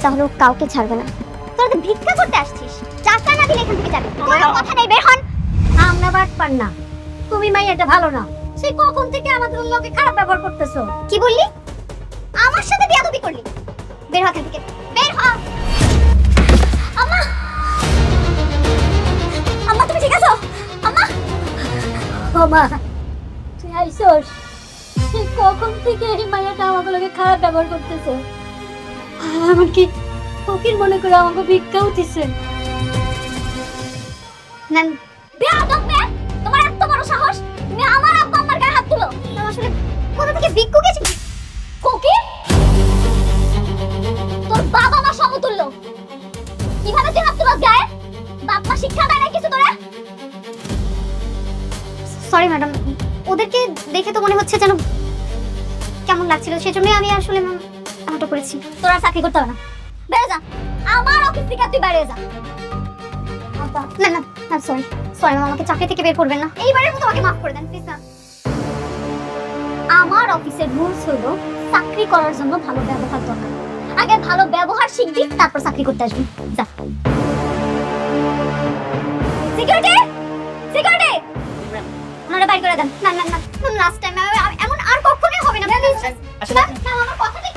তাহলে ও কাউকে ছাড়বে না। তোরা তো ভিক্ষা করতে আসছিস, টাকা না দিলে এখান থেকে যাবি। কোনো কথা নেই, বের হন। আমরা বাটপার না, তুমি মাইয়াটা ভালো না। সে কখন থেকে আমাদের লোকে খারাপ ব্যবহার করতেছো। কি বললি? আমার সাথে বেয়াদবি করলি? বের হ এখান থেকে, বের হ। আম্মা, আম্মা তুমি ঠিক আছো? আম্মা, ও মা, তুই আইসোস? সে কখন থেকে এই মাইয়াটা আমাকে লোকে খারাপ ব্যবহার করতেছে। এমনকি ফকির মনে করে আমাকে ভিক্ষা উঠিছে। নেন। বেয়াদব মেয়ে, তোমার এত বড় সাহস, তুমি আমার আব্বা আম্মার গায়ে হাত তুলো। আসলে কোথা থেকে ভিক্ষু গেছে? কোকি, তোর বাবা মা সমতুল্য, কিভাবে তুই হাত তুলস গায়ে? বাপ মা শিক্ষা দেয় না কিছু তোরা? সরি ম্যাডাম, ওদেরকে দেখে তো মনে হচ্ছে যেন কেমন লাগছিল, সেজন্যই আমি আসলে এমনটা করেছি। তোরা চাকরি করতে হবে না, বেরিয়ে যা আমার অফিস থেকে, তুই বেরিয়ে যা। না না না, সরি সরি ম্যাম, আমাকে চাকরি থেকে বের করবেন না, এইবারের মতো আমাকে মাফ করে দেন প্লিজ ম্যাম। আমার অফিসের রুলস হলো চাকরি করার জন্য ভালো ব্যবহার দরকার। আগে ভালো ব্যবহার শিখবি, তারপর চাকরি করতে আসবি। যা। সিকিউরিটি, সিকিউরিটি, ওনারা বাইর করে দেন। না না না, লাস্ট টাইম এমন আর কখনোই হবে না প্লিজ। আসলে ম্যাম আমার কথাটা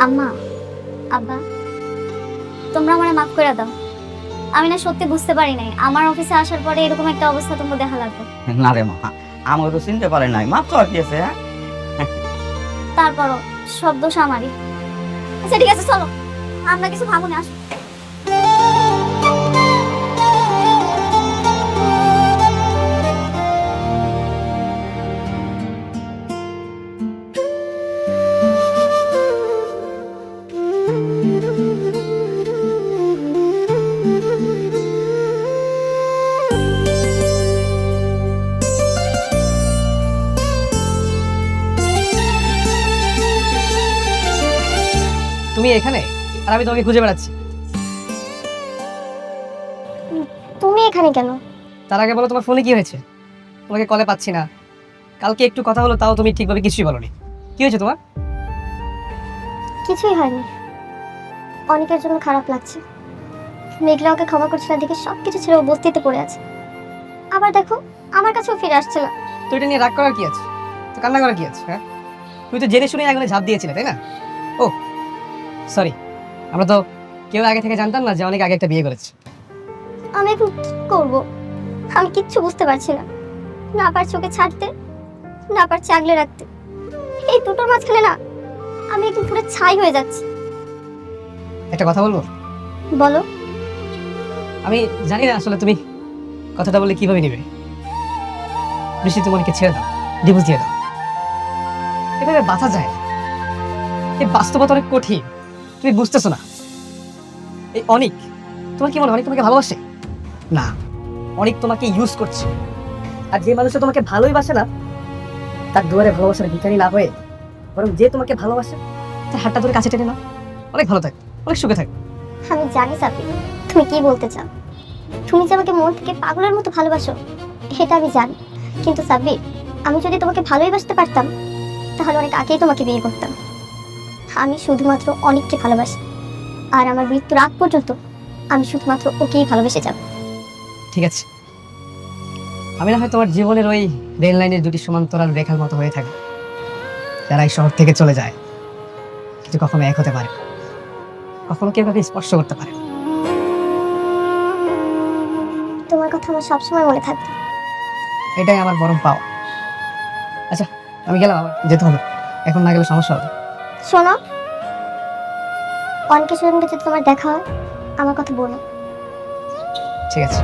আম্মা, আব্বা, তোমরা আমারে মাফ করে দাও। আমি না সত্যি বুঝতে পারি নাই আমার অফিসে আসার পরে এরকম একটা অবস্থা তোমার দেখা লাগবে। না রে মা, আমার তো চিনতে পারে নাই, মাপ তো আর কি আছে। তারপরও সব দোষ আমারই। আচ্ছা ঠিক আছে, চলো আমরা কিছু ভাবুন। আসো। তুমি এখানে আর আমি তোমাকে খুঁজে বেড়াচ্ছি। তুমি এখানে কেন? তার আগে বলো, তোমার ফোনে কি হয়েছে? তোমাকে কলে পাচ্ছি না, কালকে একটু কথা হলো, তাও তুমি ঠিকভাবে কিছুই বলোনি। কি হয়েছে তোমার? কিছুই হয়নি, অনেকের জন্য খারাপ লাগছে। মেঘলা ওকে ক্ষমা করছে না দেখে সবকিছু ছেড়ে ও বস্তিতে পড়ে আছে। আবার দেখো আমার কাছেও ফিরে আসছে না। তো এটা নিয়ে রাগ করার কি আছে? তো কান্না করার কি আছে? হ্যাঁ, তুমি তো জেনে শুনে আগুনে ঝাঁপ দিয়েছিলে, তাই না? ও সরি, আমরা তো কেউ আগে থেকে জানতাম না যে অনেক আগে একটা বিয়ে করেছে। আমি এখন কি করবো? আমি কিচ্ছু বুঝতে পারছি না। না পারছি ওকে ছাড়তে, না পারছি আগলে রাখতে। এই দুটোর মাঝখানে না আমি একটু পুরো ছাই হয়ে যাচ্ছি। একটা কথা বলবো? বলো। আমি জানি না আসলে তুমি কথাটা বললে কিভাবে নিবে। বৃষ্টি, তুমি অনেককে ছেড়ে দাও, ডিভোর্স দিয়ে দাও। এভাবে বাঁচা যায় না। এই বাস্তবতা অনেক কঠিন, তুমি বুঝতেছো না। এই অনেক, তোমার কি মনে হয় অনেক তোমাকে ভালোবাসে? না, অনেক তোমাকে ইউজ করছে। আর যে মানুষটা তোমাকে ভালোই বাসে না, তার দুয়ারে ভালোবাসার ভিখারি না হয়ে বরং যে তোমাকে ভালোবাসে তার হাতটা ধরে কাছে টেনে নাও, অনেক ভালো থাকবে, অনেক সুখে থাকবে। আমি জানি সাব্বির তুমি কি বলতে চাও। তুমি যে আমাকে মন থেকে পাগলের মতো ভালোবাসো সেটা আমি জানি। কিন্তু সাব্বির, আমি যদি তোমাকে ভালোই বাসতে পারতাম তাহলে অনেক আগেই তোমাকে বিয়ে করতাম। আমি শুধুমাত্র অনেককে ভালোবাসি, আর আমার মৃত্যুর আগ পর্যন্ত আমি শুধুমাত্র ওকেই ভালোবেসে যাব। ঠিক আছে, আমি না হয় তোমার জীবনের ওই রেল লাইনের দুটি সমান্তরাল রেখার মতো হয়ে থাকি, যারা এই শহর থেকে চলে যায় কিন্তু কখনো এক হতে পারে, কখনো কেউ কাউকে স্পর্শ করতে পারে। তোমার কথা আমার সবসময় মনে থাকবে। এটাই আমার বরং পাওয়া। আচ্ছা, আমি গেলাম, আমার যেতে হবে, এখন না গেলে সমস্যা হবে। শোনো, অনেকের সঙ্গে যদি তোমার দেখা হয় আমার কথা বলো। ঠিক আছে।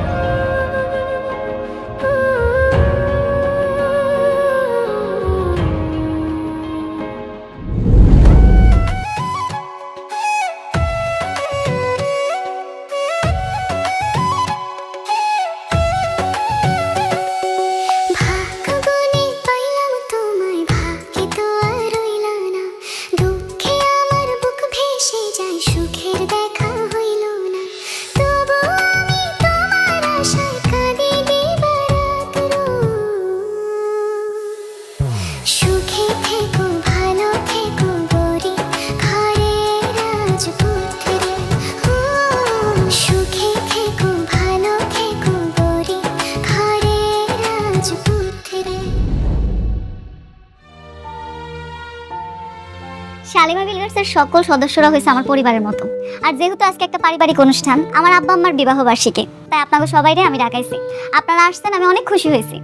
সুখের দেখা হইল না, তবু আমি তোমার আশা শালিমা বিলিয়ার্সের সকল সদস্যরা হয়েছে আমার পরিবারের মতো। আর যেহেতু আজকে একটা পারিবারিক অনুষ্ঠান, আমার আব্বা আম্মার বিবাহ বার্ষিকী, তাই আপনাকে সবাইকে আমি ডাকাইছি। আপনারা আসছেন, আমি অনেক খুশি হয়েছি।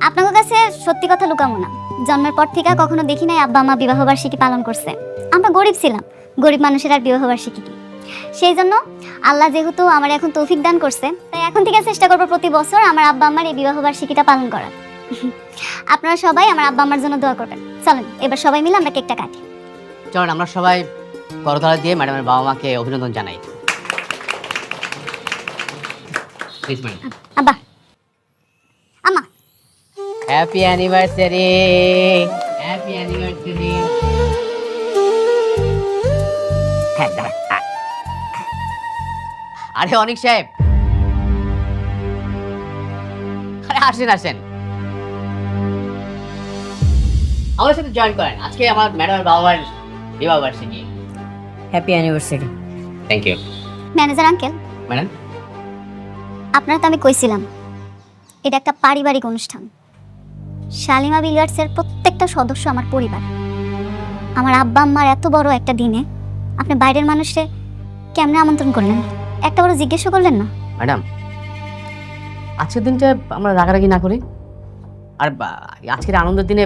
আপনাদের কাছে সত্যি কথা লুকামো না, জন্মের পর থেকে কখনো দেখি নাই আব্বা আম্মা বিবাহ বার্ষিকী পালন করছে। আমরা গরিব ছিলাম, গরিব মানুষের আর বিবাহ বার্ষিকী কি। সেই জন্য আল্লাহ যেহেতু আমার এখন তৌফিক দান করছে, তাই এখন থেকে চেষ্টা করবো প্রতি বছর আমার আব্বা আম্মার এই বিবাহ বার্ষিকীটা পালন করার। আপনারা সবাই আমার আব্বা আম্মার জন্য দোয়া করবেন। চলেন এবার সবাই মিলে আমরা কেকটা কাটি। চলুন আমরা সবাই করতালা দিয়ে ম্যাডামের বাবা মাকে অভিনন্দন জানাই। Please madam. আব্বা, আম্মা, হ্যাপি অ্যানিভার্সারি, হ্যাপি অ্যানিভার্সারি। আরে অনিক সাহেব, আরে আসেন আসেন, আমার সাথে জয়েন করেন। আজকে আমার ম্যাডামের বাবা মায়ের বিবাহ বার্ষিকী। Happy anniversary. Thank you manager uncle, madam. আপনারা তো আমি কইছিলাম এটা একটা পারিবারিক অনুষ্ঠান। শালিমা বিলিয়ার্সের প্রত্যেকটা সদস্য আমার পরিবার। আমার আব্বা আম্মার এত বড় একটা দিনে আপনি বাইরের মানুষে কেমনে আমন্ত্রণ করলেন, একটা বড় জিজ্ঞেসও করলেন না? ম্যাডাম, আজকের দিনটা আমরা রাগারাগি না করি, আর আজকের আনন্দের দিনে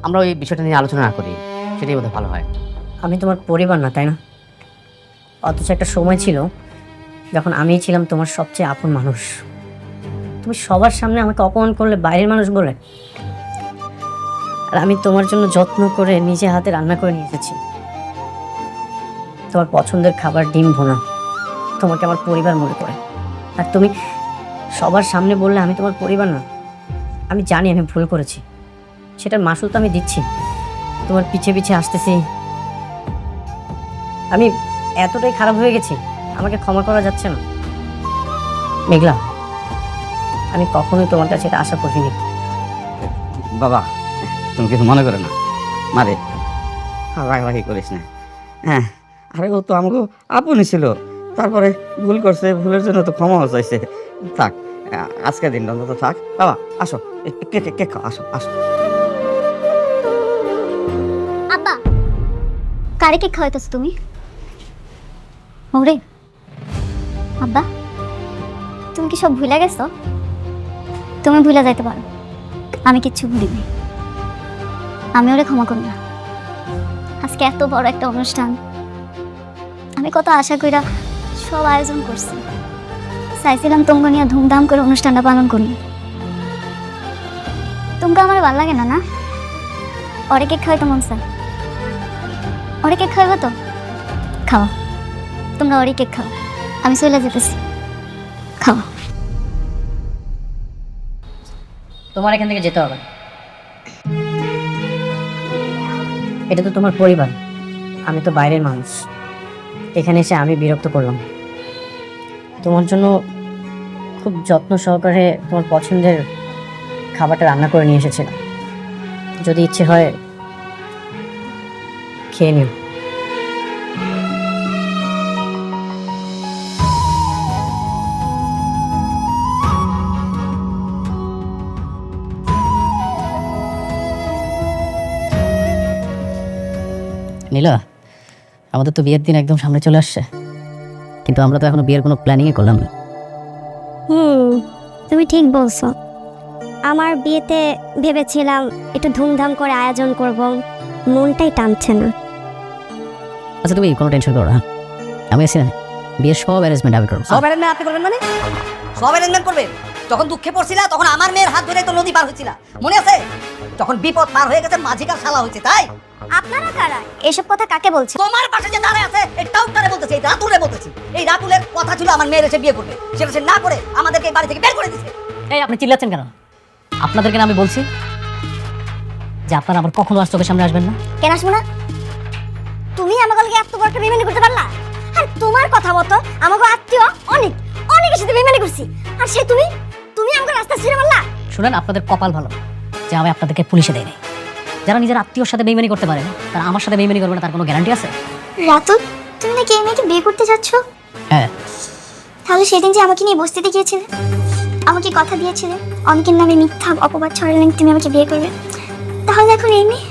আমরা ওই বিষয়টা নিয়ে আলোচনা না করি, সেটাই বোধহয় ভালো হয়। আমি তোমার পরিবার না, তাই না? অথচ একটা সময় ছিল যখন আমিই ছিলাম তোমার সবচেয়ে আপন মানুষ। তুমি সবার সামনে আমাকে অপমান করলে বাইরের মানুষ বলে, আর আমি তোমার জন্য যত্ন করে নিজে হাতে রান্না করে নিয়ে এসেছি তোমার পছন্দের খাবার, ডিম ভুনা। তোমাকে আমার পরিবার মনে করে, আর তুমি সবার সামনে বললে আমি তোমার পরিবার না। আমি জানি আমি ভুল করেছি, সেটার মাসুল তো আমি দিচ্ছি। তোমার পিছে পিছে আসতেছি, আমি এতটাই খারাপ হয়ে গেছি, আমাকে ক্ষমা করা যাচ্ছে না। মেঘলা, আমি কখনোই তোমার কাছে এটা আশা করিনি। বাবা, তুমি কিছু মনে করো না, মারে রাগারাগি করিস না। হ্যাঁ, আরে ও তো আমাকে আপনই ছিল, তারপরে ভুল করছে, ভুলের জন্য তো ক্ষমাও চাইছে। থাক, আজকের দিনটা অন্তত থাক। বাবা আসো, কেক খাও, আসো আসো। আব্বা, কারে কেক খাওয়াইতেছো তুমি? ওরে আব্বা, তুমি কি সব ভুলে গেছো? তুমি ভুলে যাইতে পারো, আমি কিচ্ছু ভুলিনি। আমি ওরে ক্ষমা করি না। আজকে এত বড় একটা অনুষ্ঠান, আমি কত আশা কইরা সব আয়োজন করছি, চাইছিলাম তোমরা নিয়ে ধুমধাম করে অনুষ্ঠানটা পালন করি। তোমরা আমার ভালো লাগে না? না, ওরে কেক খাওয়াইতে মন চায়? ওরে কেক খাওয়াবো তো? খাওয়া, তোমরা ওরে কেক খাও, আমি চলে যেতেছি। খাওয়া। তোমার এখান থেকে যেতে হবে, এটা তো তোমার পরিবার, আমি তো বাইরের মানুষ। এখানে এসে আমি বিরক্ত করলাম। তোমার জন্য খুব যত্ন সহকারে তোমার পছন্দের খাবারটা রান্না করে নিয়ে এসেছিলাম। যদি ইচ্ছে হয় খেয়ে নিও। নীলা, আমাদের তো বিয়ের দিন একদম সামনে চলে আসছে, কিন্তু আমরা তো এখনো বিয়ের কোনো প্ল্যানিংই করলাম না। তুমি ঠিক বলছো। আমার বিয়েতে ভেবেছিলাম একটু ধুমধাম করে আয়োজন করব, মনটাই টানছে না। আচ্ছা তুমি কোনো টেনশন করো না, আমি আছি না, বিয়ের সব অ্যারেঞ্জমেন্ট আমি করবো। সব অ্যারেঞ্জমেন্ট আপনি করবেন মানে? সব অ্যারেঞ্জমেন্ট করবেন? যখন দুঃখে পড়ছিলা তখন আমার মেয়ের হাত ধরে তো নদী পার হয়েছিল, মনে আছে? যখন বিপদ পার হয়ে গেছে মাঝিকার শালা হয়েছে, তাই? আপনারা কারা? এসব কথা কাকে বলছে? তোমার পাশে যে দাঁড়ায় আছে এটাও তারে বলতেছি, এই রাতুলে বলতেছি। এই রাতুলের কথা ছিল আমার মেয়ের এসে বিয়ে করবে, সেটা সে না করে আমাদেরকে এই বাড়ি থেকে বের করে দিয়েছে। এই আপনি চিল্লাচ্ছেন কেন? আপনাদেরকে না আমি বলছি যে আপনারা আবার কখনো আর চোখের সামনে আসবেন না। কেন আসবো না? তুমি আমাকে এত বড় একটা বেইমানি করতে পারলা? আর তোমার কথা মতো আমাকে আত্মীয় অনেক অনেকের সাথে বেইমানি করছি, আর সে তুমি তুমি আমাকে রাস্তা ছেড়ে মারলা। শুনেন, আপনাদের কপাল ভালো যে আমি আপনাদেরকে পুলিশে দেয় নাই। যারা নিজের আত্মীয়র সাথে বেইমানি করতে পারে না, তারা আমার সাথে বেইমানি করবে না, তার কোনো গ্যারান্টি আছে? রাতুল, তুমি নাকি এই মেয়েকে বিয়ে করতে যাচ্ছ? হ্যাঁ। তাহলে সেদিন যে আমাকে নিয়ে বস্তিতে গিয়েছিলে, আমাকে কথা দিয়েছিলে অনেকের নামে মিথ্যা অপবাদ ছড়ালেন তুমি আমাকে বিয়ে করবে, তাহলে এখন এই মেয়ে?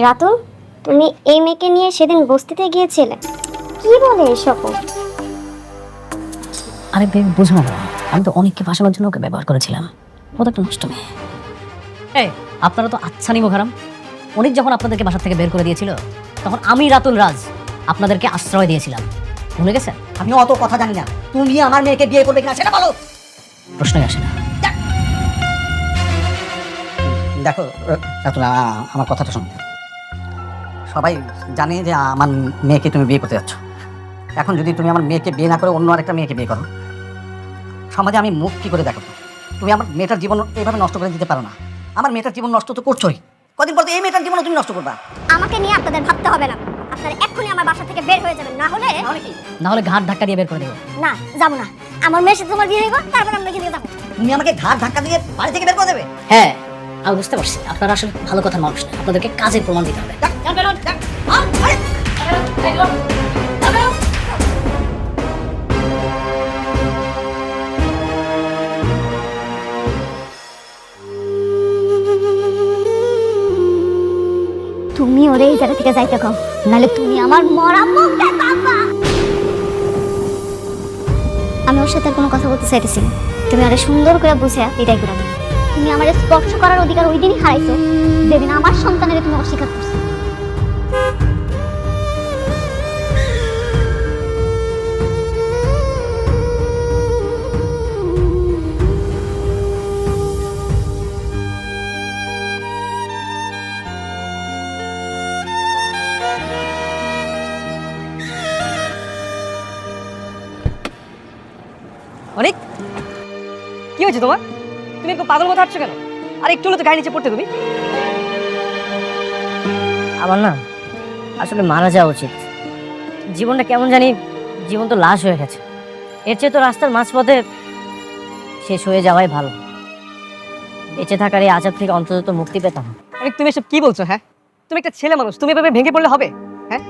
রাতুল, তুমি এই মেয়েকে নিয়ে সেদিন বস্তিতে গিয়েছিলে? কি বলে এসব? আরে বেবি বুঝো না, আমি তো অনেককে ফাঁসানোর জন্য ওকে ব্যবহার করেছিলাম। ও তো একটা নষ্ট মেয়ে। এই আপনারা তো আচ্ছা নিমো খারাম। অনেক যখন আপনাদেরকে বাসা থেকে বের করে দিয়েছিল, তখন আমি রাতুল রাজ আপনাদেরকে আশ্রয় দিয়েছিলাম, ভুলে গেছেন? আমি অত কথা জানি না, তুমি আমার মেয়েকে বিয়ে করবে কিনা সেটা বলো। প্রশ্নই আসে না। দেখো রাতুল, আমার কথাটা শোনো। সবাই জানে যে আমার মেয়েকে তুমি বিয়ে করতে যাচ্ছ। এখন যদি তুমি আমার মেয়েকে বিয়ে না করে অন্য আরেকটা মেয়েকে বিয়ে করো, সমাজে আমি মুখ কি করে দেখো? তুমি আমার মেয়েটার জীবন এইভাবে নষ্ট করে দিতে পারো না। আমার মেয়েটার জীবন নষ্ট তো করছোই, কদিন পর তো এই মেয়েটার জীবন তুমি নষ্ট করবা। আমাকে নিয়ে আপনাদের ভাবতে হবে না। আপনারা এক্ষুনি আমার বাসা থেকে বের হয়ে যাবেন, না হলে না হলে ঘাট ধাক্কা দিয়ে বের করে দেবো। না, যাবো না। আমার মেয়ের সাথে তোমার বিয়ে হইব, তারপর আমরা এখান থেকে যাবো। তুমি আমাকে ঘাট ধাক্কা দিয়ে বাড়ি থেকে বের করে দেবে? হ্যাঁ, আমি বুঝতে পারছি আপনারা আসলে ভালো কথার মানুষ না, আপনাদেরকে কাজের প্রমাণ দিতে হবে। তুমি ওরে এই জায়গা থেকে যাইতে কও, নাহলে তুমি আমার মরা মুখটা পাবা। আমি ওর সাথে আর কোনো কথা বলতে চাইতেছি না। তুমি আরে সুন্দর করে বুঝে বিদায় করে দাও। তুমি আমার স্পর্শ করার অধিকার ওই দিনই হারাইছো, যেদিন আমার সন্তানের তুমি অস্বীকার করছো। অনেক কি হয়েছে তোমার? তুমি একটু পাগল মতো হাঁটছো কেন? আর একটু হলে তো গাড়ি নিচে পড়তে তুমি। আমার না আসলে মারা যাওয়া উচিত। জীবনটা কেমন জানি, জীবন তো লাশ হয়ে গেছে। এর চেয়ে তো রাস্তার মাঝপথে শেষ হয়ে যাওয়াই ভালো। বেঁচে থাকার এই আজাব থেকে অন্তত মুক্তি পেতাম। অনেক তুমি এসব কি বলছো? হ্যাঁ, তুমি একটা ছেলে মানুষ, তুমি এভাবে ভেঙে পড়লে হবে? হ্যাঁ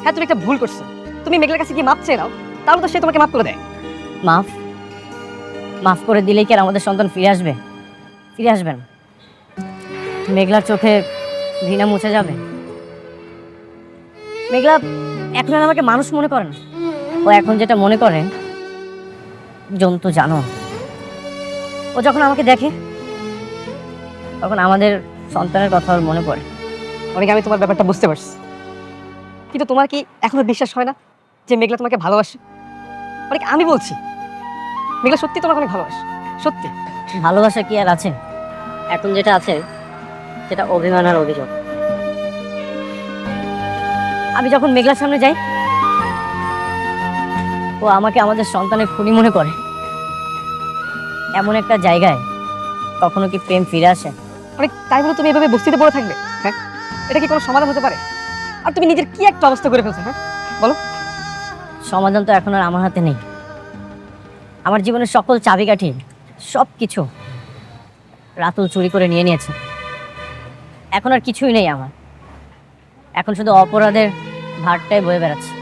হ্যাঁ, তুমি একটা ভুল করছো। তুমি মেঘলার কাছে কি মাপ চেয়ে নাও, তাহলে তো সে তোমাকে মাপ করে দেয়। মাফ মাফ করে দিলেই কি আর আমাদের সন্তান ফিরে আসবে? ফিরে আসবে না। মেঘলার চোখে ঘৃণা মুছে যাবে? মেঘলা এখন আর আমাকে মানুষ মনে করে না। ও এখন যেটা মনে করে জন্তু জানো। ও যখন আমাকে দেখে তখন আমাদের সন্তানের কথা ওর মনে পড়ে। অনেক আমি তোমার ব্যাপারটা বুঝতে পারছি, কিন্তু তোমার কি এখনো বিশ্বাস হয় না যে মেঘলা তোমাকে ভালোবাসে? অনেক আমি বলছি, মেঘলা সত্যি তোমাকে অনেক ভালোবাসে, সত্যি। ভালোবাসা কি আর আছে? এখন যেটা আছে সেটা অভিমান আর অভিযোগ। আমি যখন মেঘলার সামনে যাই, ও আমাকে আমাদের সন্তানের খুনি মনে করে। এমন একটা জায়গায় কখনো কি প্রেম ফিরে আসে? অনেক তাই বলে তুমি এভাবে বস্তিতে পড়ে থাকবে? হ্যাঁ, এটা কি কোনো সমাধান হতে পারে? আর তুমি নিজের কি একটা অবস্থা করে ফেলছো? হ্যাঁ বলো। সমাধান তো এখন আর আমার হাতে নেই। আমার জীবনের সকল চাবিকাঠি, সব কিছু রাতুল চুরি করে নিয়ে নিয়েছে। এখন আর কিছুই নেই আমার। এখন শুধু অপরাধের ভারটাই বয়ে বেড়াচ্ছে।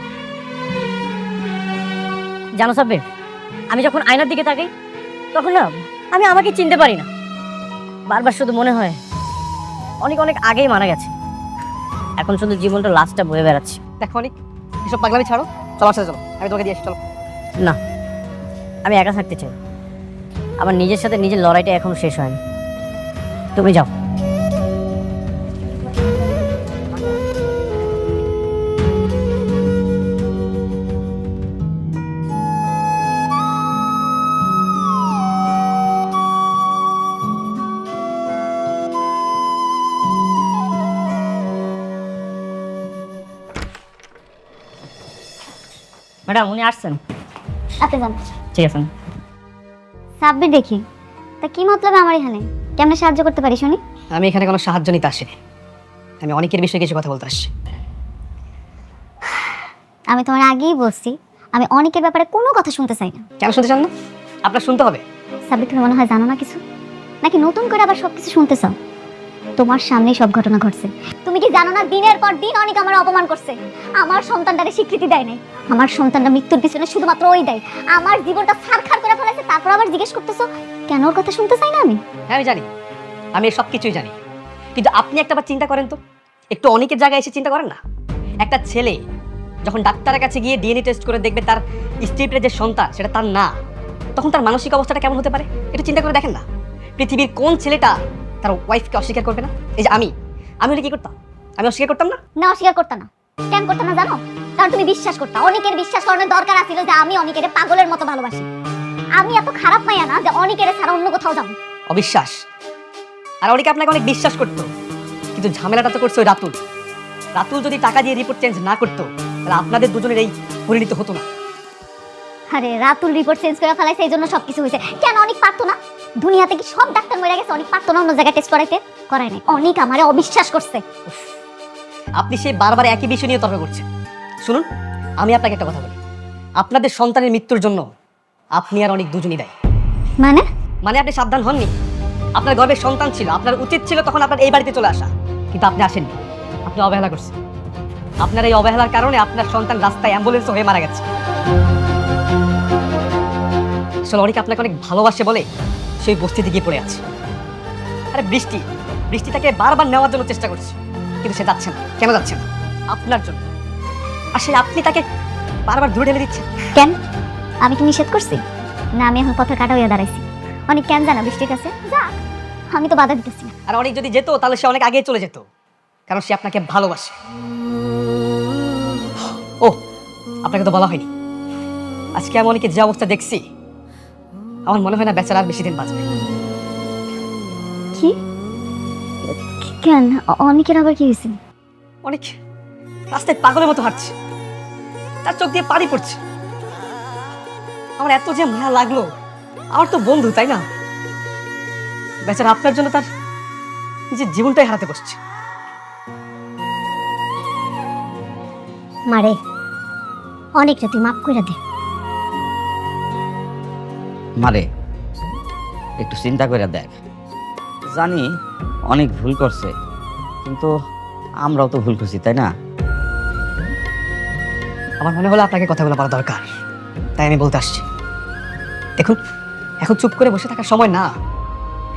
জানো সাব্বির, আমি যখন আয়নার দিকে তাকাই তখন না আমি আমাকে চিনতে পারি না। বারবার শুধু মনে হয় অনেক অনেক আগেই মারা গেছে। এখন শুধু জীবনটা লাস্টটা বয়ে বেড়াচ্ছে। দেখো অনেক, এসব পাগলামি ছাড়ো, চলো আমার সাথে চলো, আমি তোমাকে দিয়ে আসি, চলো। না, আমি একা থাকতে চাই। আমার নিজের সাথে নিজের লড়াইটা এখনো শেষ হয়নি। তুমি যাও। ম্যাডাম উনি আসছেন। আপনি যান। ঠিক আছে। সাব্বির দেখি, তা কি মতলবে আমার এখানে? কেমন সাহায্য করতে পারি শুনি? আমি এখানে কোনো সাহায্য নিতে আসিনি, আমি অনেকের বিষয়ে কিছু কথা বলতে আসছি। আমি তোমার আগেই বলছি, আমি অনেকের ব্যাপারে কোনো কথা শুনতে চাই না। কেন শুনতে চান না? আপনার শুনতে হবে। সাব্বির, তুমি মনে হয় জানো না কিছু, নাকি নতুন করে আবার সবকিছু শুনতে চাও? তোমার সামনেই সব ঘটনা ঘটছে। তুমি কি জানো না, দিনের পর দিন অনেক আমার অপমান করছে, আমার সন্তানটারে স্বীকৃতি দেয় নাই। আমার সন্তানটা মৃত্যুর পিছনে শুধুমাত্র ওই দেয়। আমার জীবনটা ছারখার করে ফেলেছে, তারপর আবার জিজ্ঞেস করতেছো কেন ওর কথা শুনতে চাই না আমি? হ্যাঁ আমি জানি, আমি সব কিছুই জানি, কিন্তু আপনি একটা বার চিন্তা করেন তো, একটু অনেকের জায়গায় এসে চিন্তা করেন না? একটা ছেলে যখন ডাক্তারের কাছে গিয়ে ডিএনএ টেস্ট করে দেখবে তার স্ত্রীর যে সন্তান সেটা তার না, তখন তার মানসিক অবস্থাটা কেমন হতে পারে একটু চিন্তা করে দেখেন না। পৃথিবীর কোন ছেলেটা তার ওয়াইফকে অস্বীকার করবে না? এই যে আমি হলে কি করতাম? আমি অস্বীকার করতাম না? না, অস্বীকার করতে না। কেন করতে না জানো? কারণ তুমি বিশ্বাস করতা। অনেকের বিশ্বাস করানোর দরকার আছিল যে আমি অনেকের পাগলের মতো ভালোবাসি। আমি এত খারাপ মাইয়া না যে অনেকের ছাড়া অন্য কোথাও যাবো। অবিশ্বাস। আর অনেকে আপনাকে অনেক বিশ্বাস করতো, কিন্তু ঝামেলাটা তো করছে ওই রাতুল। রাতুল যদি টাকা দিয়ে রিপোর্ট চেঞ্জ না করতো তাহলে আপনাদের দুজনের এই পরিণতি হতো না। আরে রাতুল রিপোর্ট চেঞ্জ করে ফেলাইছে, এই জন্য সবকিছু হয়েছে। কেন অনেক পারতো না? দুনিয়াতে কি সব ডাক্তার মরে গেছে? অনেক পারতো না অন্য জায়গায় টেস্ট করাইতে? করায় নাই। অনেক আমারে অবিশ্বাস করছে। আপনি সেই বারবার একই বিষয় নিয়ে তর্ক করছেন। শুনুন, আমি আপনাকে একটা কথা বলি, আপনাদের সন্তানের মৃত্যুর জন্য আপনি আর অনেক দুজনই দায়ী। মানে আপনি সাবধান হননি। আপনার গর্ভের সন্তান ছিল, আপনার উচিত ছিল তখন আপনার এই বাড়িতে চলে আসা, কিন্তু আপনি আসেননি। আপনি অবহেলা করছেন। আপনার এই অবহেলার কারণে আপনার সন্তান রাস্তায় অ্যাম্বুলেন্স হয়ে মারা গেছে। আসলে অনেকে আপনাকে অনেক ভালোবাসে বলে সেই বস্তিতে গিয়ে পড়ে আছে। আরে বৃষ্টি তাকে বারবার নেওয়ার জন্য চেষ্টা করছে, কিন্তু সে যাচ্ছে না। কেন যাচ্ছে না? আপনার জন্য। আর সে আপনি তাকে বারবার দূরে ঠেলে দিচ্ছেন। কেন? আমি কি নিষেধ করছি? না, আমি এখন পথের কাটা হইয়া দাঁড়াইছি। অনেক কেন জানা বৃষ্টির কাছে যা, আমি তো বাধা দিতেছি না। আর অনেক যদি যেত তাহলে সে অনেক আগে চলে যেত, কারণ সে আপনাকে ভালোবাসে। ও, আপনাকে তো বলা হয়নি, আজকে আমি অনেকে যে অবস্থা দেখছি, আমার মনে হয় না বেচারা আর বেশি দিন বাঁচবে। কি? কেন? অনেকের আবার কি হয়েছে? অনেক রাস্তায় পাগলের মতো হাঁটছে, তার চোখ দিয়ে পানি পড়ছে। আমার এত যে মায়া লাগলো, আমার তো বন্ধু, তাই না? বেচারা আপনার জন্য তার নিজের জীবনটাই হারাতে বসছে। মারে, অনেকটা তুই মাফ করে দে। মারে, একটু চিন্তা করে দেখ। জানি অনেক ভুল করছে, কিন্তু আমরাও তো ভুল করছি, তাই না? আমার মনে হলো আপনাকে কথাগুলো বলা দরকার, তাই আমি বলতে আসছি। দেখুন, এখন চুপ করে বসে থাকার সময় না।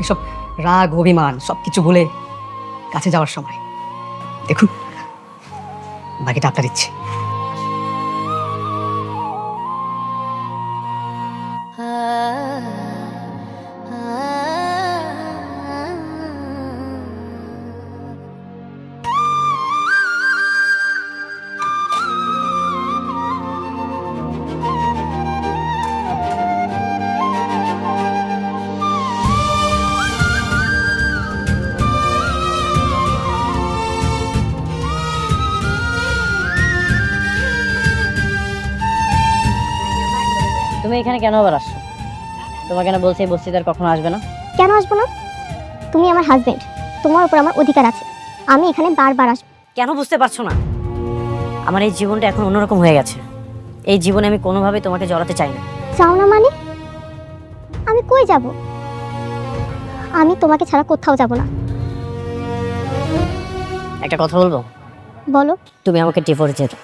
এসব রাগ অভিমান সবকিছু ভুলে কাছে যাওয়ার সময়। দেখুন, বাকিটা আপনার ইচ্ছে। তুমি এখানে কেন আবার আসছো? তোমাকে কেন বলছি এই বস্তিতে আর কখনো আসবে না? কেন আসবো না? তুমি আমার হাজবেন্ড, তোমার উপর আমার অধিকার আছে। আমি এখানে বারবার আসবো। কেন বুঝতে পারছো না? আমার এই জীবনটা এখন অন্যরকম হয়ে গেছে। এই জীবনে আমি কোনোভাবে তোমাকে জড়াতে চাই না। চাও না মানে? আমি কই যাব? আমি তোমাকে ছাড়া কোথাও যাব না। একটা কথা বলবো? বলো। তুমি আমাকে ডিভোর্স দিয়ে দাও।